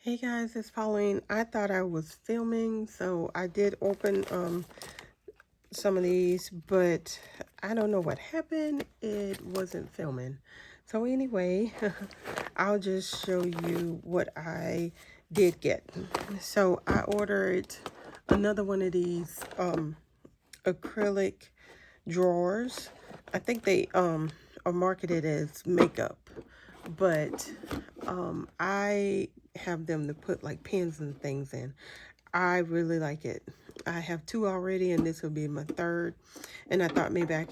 Hey guys, it's Pauline. I thought I was filming, so I did open some of these, but I don't know what happened. It wasn't filming. So anyway, I'll just show you what I did get. So I ordered another one of these acrylic drawers. I think they are marketed as makeup, but I have them to put like pins and things in. I really like it. I have two already, and this will be my third. And I thought maybe I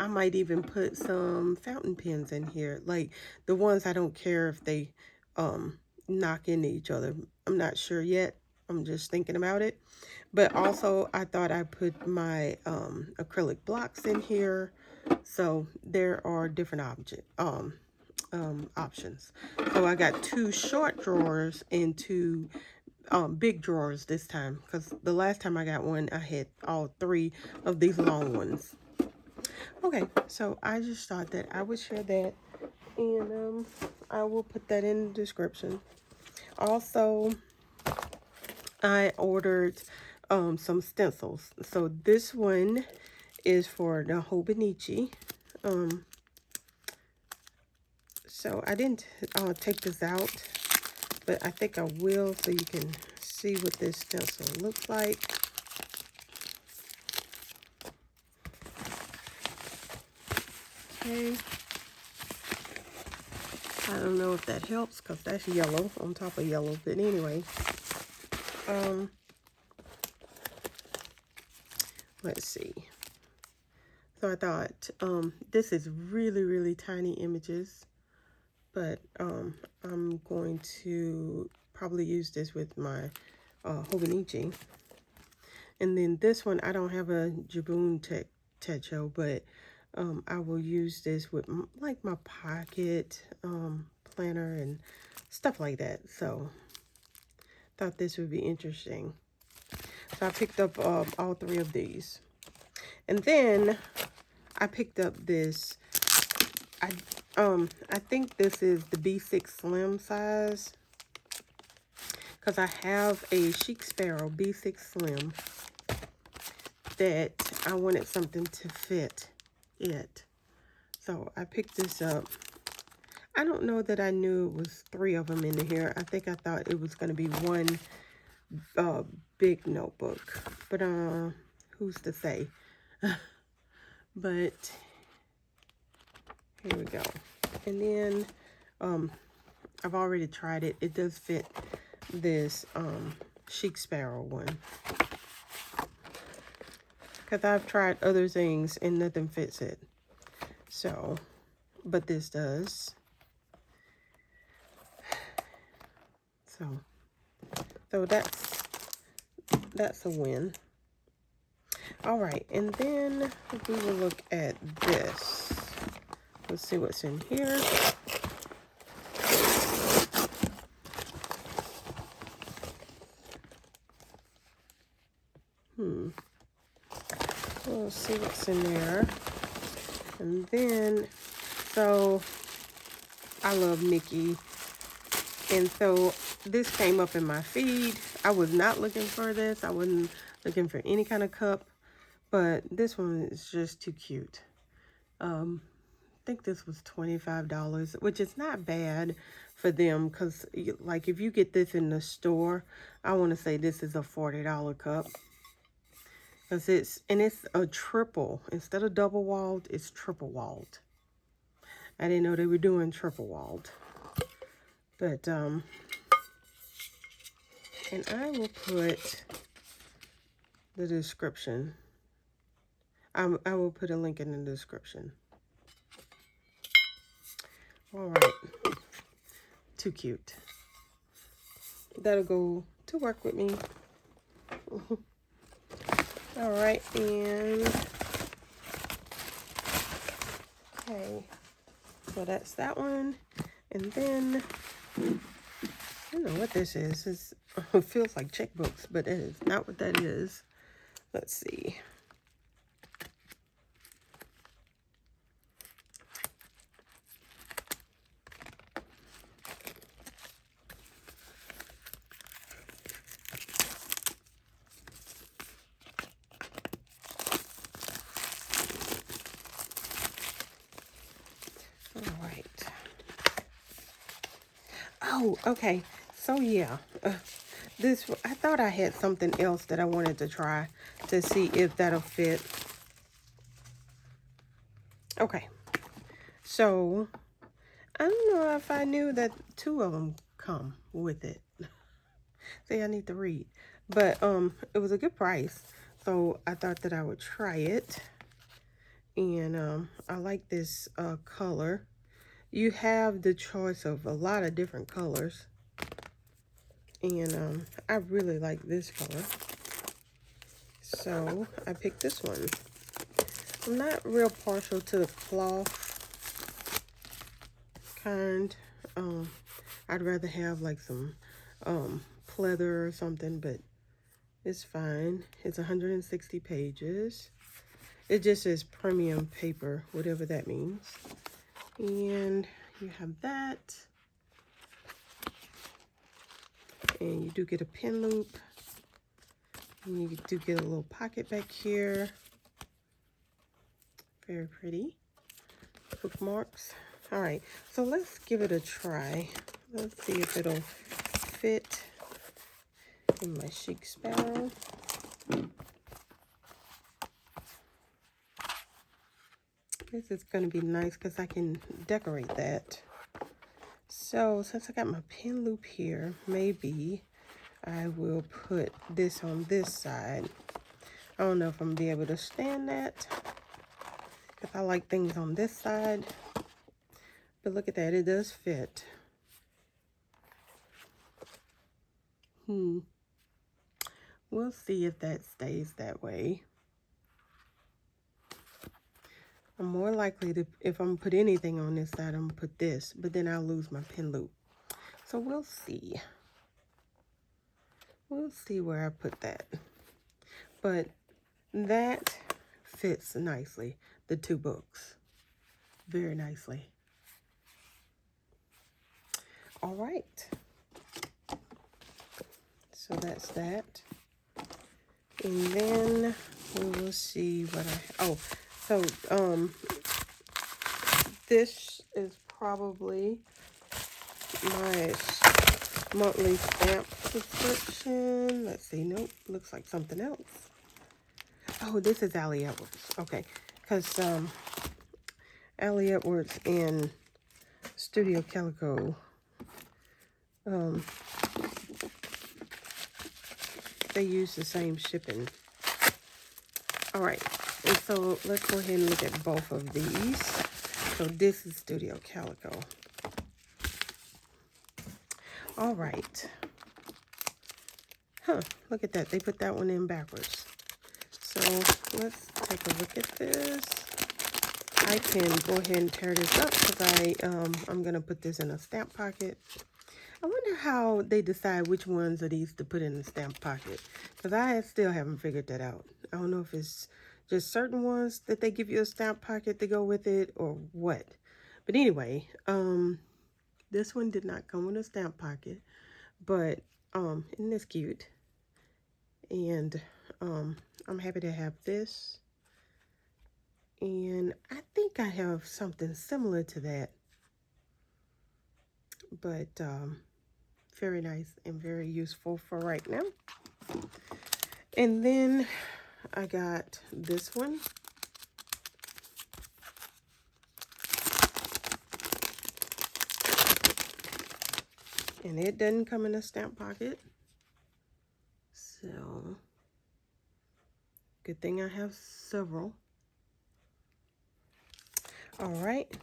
might even put some fountain pens in here, like the ones I don't care if they knock into each other. I'm not sure yet. I'm just thinking about it. But also, I thought I'd put my acrylic blocks in here. So there are different options. So I got two short drawers and two big drawers this time, because the last time I got one, I had all three of these long ones. Okay, so I just thought that I would share that, and I will put that in the description. Also, I ordered some stencils. So this one is for the Hobonichi. So I didn't take this out, but I think I will, so you can see what this stencil looks like. Okay. I don't know if that helps, because that's yellow on top of yellow. But anyway, let's see. So I thought this is really, really tiny images, but I'm going to probably use this with my Hobonichi. And then this one, I don't have a Jabun Techo, but I will use this with like my pocket planner and stuff like that. So thought this would be interesting. So I picked up all three of these. And then I picked up this. I think this is the B6 Slim size, because I have a Chic Sparrow B6 Slim that I wanted something to fit it. So I picked this up. I don't know that I knew it was three of them in here. I think I thought it was going to be one big notebook, but who's to say? But here we go. And then I've already tried it. It does fit this Chic Sparrow one, because I've tried other things and nothing fits it. So, but this does. So that's a win. All right, and then we will look at this. Let's see what's in here. We'll see what's in there. And then, so I love Mickey. And so this came up in my feed. I was not looking for this. I wasn't looking for any kind of cup, but this one is just too cute. I think this was $25, which is not bad for them, because like if you get this in the store, I want to say this is a $40 cup. Because it's a triple. Instead of double walled, it's triple walled. I didn't know they were doing triple walled. But and I will put the description. I will put a link in the description. All right. Too cute. That'll go to work with me. All right, and okay, so that's that one. And then I don't know what this is. It feels like checkbooks, but it is not what that is. Let's see. Oh, okay. So yeah, I thought I had something else that I wanted to try to see if that'll fit. Okay, so I don't know if I knew that 2 of them come with it. See, I need to read, but it was a good price, so I thought that I would try it. And I like this color. You have the choice of a lot of different colors, and I really like this color, so I picked this one. I'm not real partial to the cloth kind. I'd rather have like some pleather or something, but it's fine. It's 160 pages. It just says premium paper, whatever that means. And you have that. And you do get a pin loop. And you do get a little pocket back here. Very pretty. Bookmarks. All right, so let's give it a try. Let's see if it'll fit in my chic sparrow. This is going to be nice because I can decorate that. So since I got my pin loop here, maybe I will put this on this side. I don't know if I'm going to be able to stand that because I like things on this side. But look at that, it does fit. We'll see if that stays that way. I'm more likely to, if I'm put anything on this side, I'm gonna put this, but then I'll lose my pin loop. So we'll see. We'll see where I put that. But that fits nicely, the 2 books. Very nicely. All right. So that's that. And then we will see what so this is probably my monthly stamp subscription. Let's see. Nope, looks like something else. Oh, this is Ali Edwards. Okay, because Ali Edwards and Studio Calico, they use the same shipping. All right, and so let's go ahead and look at both of these. So this is Studio Calico. All right. Look at that. They put that one in backwards. So let's take a look at this. I can go ahead and tear this up because I'm going to put this in a stamp pocket. I wonder how they decide which ones of these to put in the stamp pocket, because I still haven't figured that out. I don't know if it's just certain ones that they give you a stamp pocket to go with it or what. But anyway, this one did not come with a stamp pocket, but isn't this cute? And I'm happy to have this. And I think I have something similar to that, but very nice and very useful for right now. And then I got this one. And it doesn't come in a stamp pocket. So, good thing I have several. All right.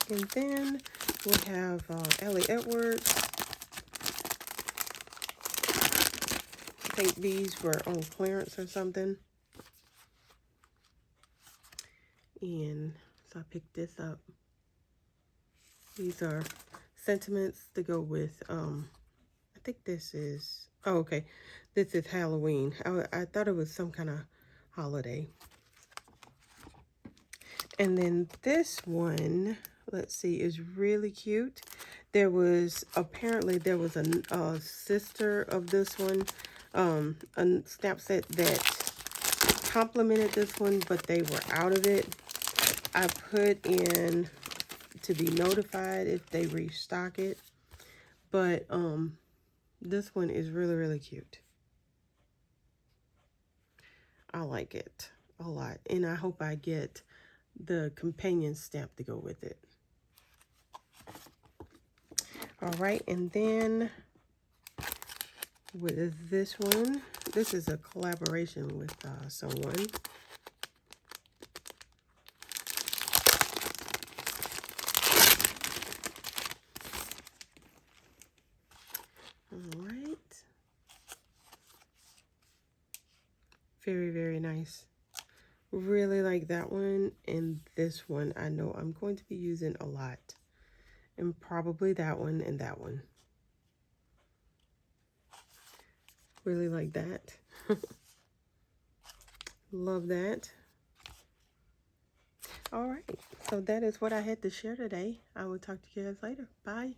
And then we have Ali Edwards. I think these were on clearance or something. And so I picked this up. These are sentiments to go with, I think this is, oh, okay. This is Halloween. I thought it was some kind of holiday. And then this one, let's see, is really cute. Apparently there was a sister of this one, a stamp set that complemented this one, but they were out of it. I put in to be notified if they restock it, But this one is really, really cute. I like it a lot. And I hope I get the companion stamp to go with it. All right, and then with this one, this is a collaboration with someone. All right. Very, very nice. Really like that one, and this one I know I'm going to be using a lot. And probably that one and that one. Really like that. Love that. All right, so that is what I had to share today. I will talk to you guys later. Bye.